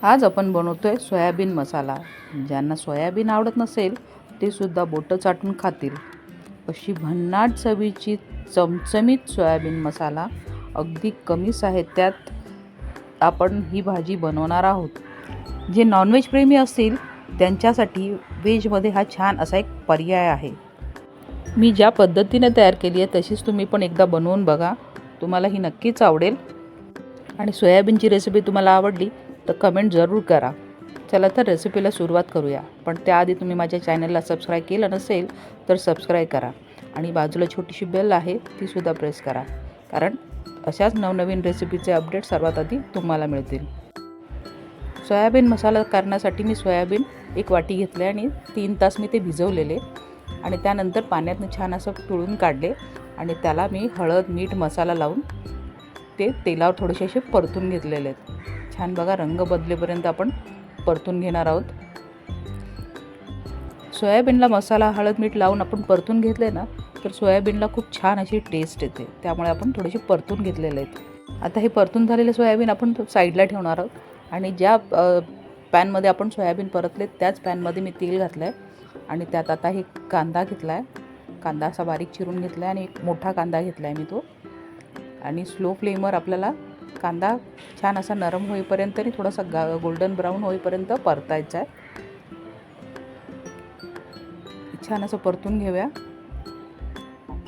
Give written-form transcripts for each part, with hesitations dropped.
आज आपण बनवतोय सोयाबीन मसाला. ज्यांना सोयाबीन आवडत नसेल ते सुद्धा बोटं चाटून खातील अशी भन्नाट चवीची चमचमीत सोयाबीन मसाला अगदी कमी साहित्यात आपण ही भाजी बनवणार आहोत. जे नॉनव्हेज प्रेमी असतील त्यांच्यासाठी व्हेजमध्ये हा छान असा एक पर्याय आहे. मी ज्या पद्धतीने तयार केली आहे तशीच तुम्ही पण एकदा बनवून बघा, तुम्हाला ही नक्कीच आवडेल. आणि सोयाबीनची रेसिपी तुम्हाला आवडली तर कमेंट जरूर करा. चला तर रेसिपीला सुरुवात करूया. पण त्याआधी तुम्ही माझ्या चॅनलला सबस्क्राईब केलं नसेल तर सबस्क्राईब करा आणि बाजूला छोटीशी बेल आहे तीसुद्धा प्रेस करा, कारण अशाच नवनवीन रेसिपीचे अपडेट सर्वात आधी तुम्हाला मिळतील. सोयाबीन मसाला करण्यासाठी मी सोयाबीन 1 वाटी घेतले आणि 3 तास मी ते भिजवलेले आणि त्यानंतर पाण्यातून छान असं पिळून काढले आणि त्याला मी हळद मीठ मसाला लावून ते तेलावर थोडेसे असे परतून घेतलेले आहेत. छान बघा, रंग बदलेपर्यंत आपण परतून घेणार आहोत. सोयाबीनला मसाला हळद मीठ लावून आपण परतून घेतले ना तर सोयाबीनला खूप छान अशी टेस्ट येते, त्यामुळे आपण थोडेसे परतून घेतलेले आहेत. आता हे परतून झालेले सोयाबीन आपण साईडला ठेवणार आहोत आणि ज्या पॅनमध्ये आपण सोयाबीन परतले त्याच पॅनमध्ये मी तेल घातलं आहे आणि त्यात आता हे कांदा घेतला आहे. कांदा असा बारीक चिरून घेतला आहे आणि एक मोठा कांदा घेतला आहे मी तो. आणि स्लो फ्लेमवर आपल्याला कांदा छान असा नरम होईपर्यंत आणि थोडासा गोल्डन ब्राऊन होईपर्यंत परतायचा आहे. छान असं परतून घेऊया,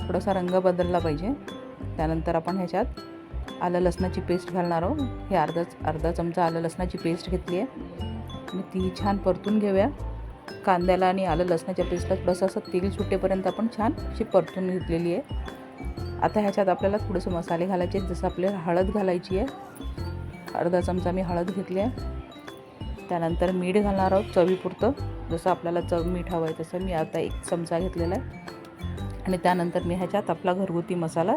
थोडासा रंग बदलला पाहिजे. त्यानंतर आपण ह्याच्यात आलं लसणाची पेस्ट घालणार आहोत. हे अर्धा चमचा आलं लसणाची पेस्ट घेतली आहे आणि ती छान परतून घेऊया. कांद्याला आणि आलं लसणाच्या पेस्टला थोडंसं असं तेल सुटेपर्यंत आपण छान अशी परतून घेतलेली आहे. आता ह्याच्यात आपल्याला थोडेसे मसाले घालायचे, जसं आपल्याला हळद घालायची आहे. अर्धा चमचा मी हळद घेतली आहे. त्यानंतर मीठ घालणार आहोत चवीपुरतं, जसं आपल्याला मीठ हवं आहे तसं मी आता 1 चमचा घेतलेला आहे. आणि त्यानंतर मी ह्याच्यात आपला घरगुती मसाला,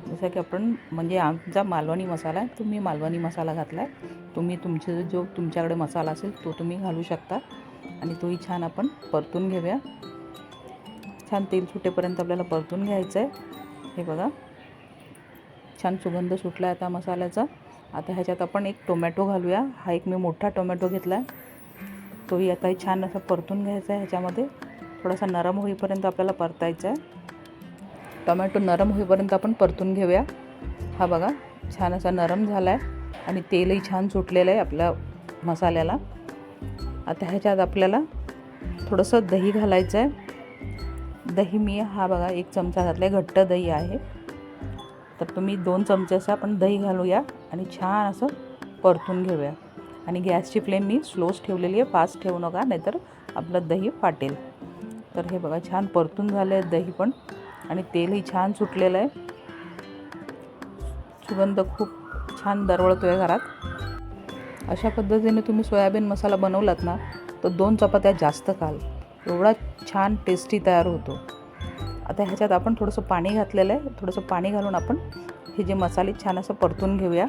जसं की आपण म्हणजे आमचा मालवणी मसाला आहे, तो मी मालवणी मसाला घातला आहे. तुम्ही तुमच्याकडे मसाला असेल तो तुम्ही घालू शकता आणि तोही छान आपण परतून घेऊया. छान तेल सुटेपर्यंत आपल्याला परतून घ्यायचं आहे. हे बघा, छान सुगंध सुटला आहे आता मसाल्याचा. आता ह्याच्यात आपण 1 टोमॅटो घालूया. हा एक मी मोठा टोमॅटो घेतला आहे, तोही आता छान असा परतून घ्यायचा आहे. ह्याच्यामध्ये थोडासा नरम होईपर्यंत आपल्याला परतायचा आहे. टोमॅटो नरम होईपर्यंत आपण परतून घेऊया. हा बघा, छान असा नरम झाला आहे आणि तेलही छान सुटलेलं आहे आपल्या मसाल्याला. आता ह्याच्यात आपल्याला थोडंसं दही घालायचं आहे. दही मी हा बघा 1 चमचा घातला आहे, घट्ट दही आहे. तर तुम्ही 2 चमचे असं आपण दही घालूया आणि छान असं परतून घेऊया. आणि गॅसची फ्लेम मी स्लोच ठेवलेली आहे, फास्ट ठेवू नका नाहीतर आपलं दही फाटेल. तर हे बघा, छान परतून झालं आहे दही पण आणि तेलही छान सुटलेलं आहे. सुगंध खूप छान दरवळतो आहे घरात. अशा पद्धतीने तुम्ही सोयाबीन मसाला बनवलात ना तर 2 चपात्या जास्त खाल, एवढा छान टेस्टी तयार होतो. आता ह्याच्यात आपण थोडंसं पाणी घातलेलं आहे. थोडंसं पाणी घालून आपण हे जे मसाले छान असं परतून घेऊया.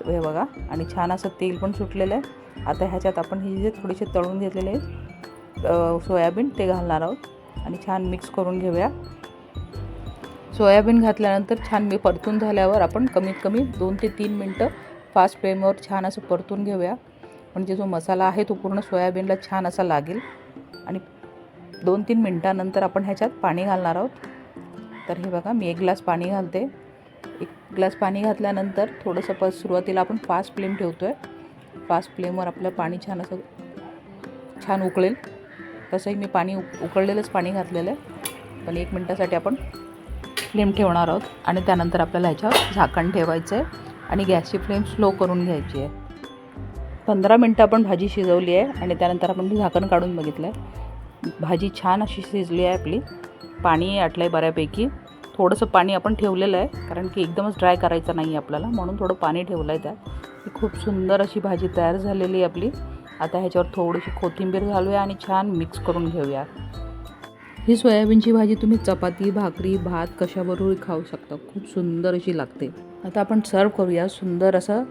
हे बघा, आणि छान असं तेल पण सुटलेलं आहे. आता ह्याच्यात आपण हे जे थोडेसे तळून घेतलेले सोयाबीन ते घालणार आहोत आणि छान मिक्स करून घेऊया. सोयाबीन घातल्यानंतर छान मी परतून झाल्यावर आपण कमीत कमी 2 ते 3 मिनटं फास्ट फ्लेमवर छान असं परतून घेऊया, म्हणजे जो मसाला आहे तो पूर्ण सोयाबीनला छान असा लागेल. आणि 2-3 मिनटानंतर आपण ह्याच्यात पाणी घालणार आहोत. तर हे बघा, मी 1 ग्लास पाणी घालते. 1 ग्लास पाणी घातल्यानंतर थोडंसं सुरुवातीला आपण फास्ट फ्लेम ठेवतो आहे. फास्ट फ्लेमवर आपलं पाणी छान उकळेल. तसंही मी पाणी उकळलेलंच पाणी घातलेलं आहे, पण 1 मिनटासाठी आपण फ्लेम ठेवणार आहोत. आणि त्यानंतर आपल्याला ह्याच्यावर झाकण ठेवायचं आहे आणि गॅसची फ्लेम स्लो करून घ्यायची आहे. 15 मिनटं आपण भाजी शिजवली आहे आणि त्यानंतर आपण झाकण काढून बघितलं आहे. भाजी छान अशी शिजली आहे आपली. पाणी आटलं आहे बऱ्यापैकी. थोडंसं पाणी आपण ठेवलेलं आहे, कारण की एकदमच ड्राय करायचं नाही आपल्याला, म्हणून थोडं पाणी ठेवलं आहे त्यात. ही खूप सुंदर अशी भाजी तयार झालेली आहे आपली. आता ह्याच्यावर थोडीशी कोथिंबीर घालूया आणि छान मिक्स करून घेऊया. ही सोयाबीनची भाजी तुम्ही चपाती भाकरी भात कशाबरोबरही खाऊ शकता, खूप सुंदर अशी लागते. आता आपण सर्व करूया सुंदर असा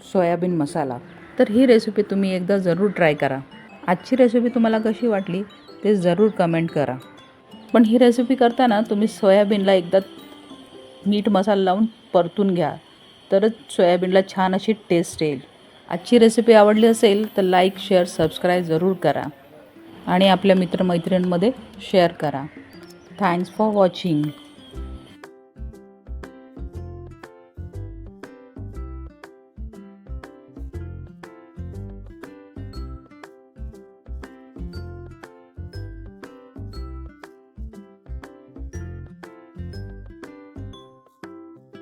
सोयाबीन मसाला. तर ही रेसिपी तुम्ही एकदा जरूर ट्राय करा. आजची रेसिपी तुम्हाला कशी वाटली ते जरूर कमेंट करा. पण ही रेसिपी करताना तुम्ही सोयाबीनला एकदा मीठ मसाला लावून परतून घ्या, तरच सोयाबीनला छान अशी टेस्ट येईल. आजची रेसिपी आवडली असेल तर लाईक शेअर सबस्क्राईब जरूर करा आणि आपल्या मित्रमैत्रिणींमध्ये शेअर करा. Thanks for watching.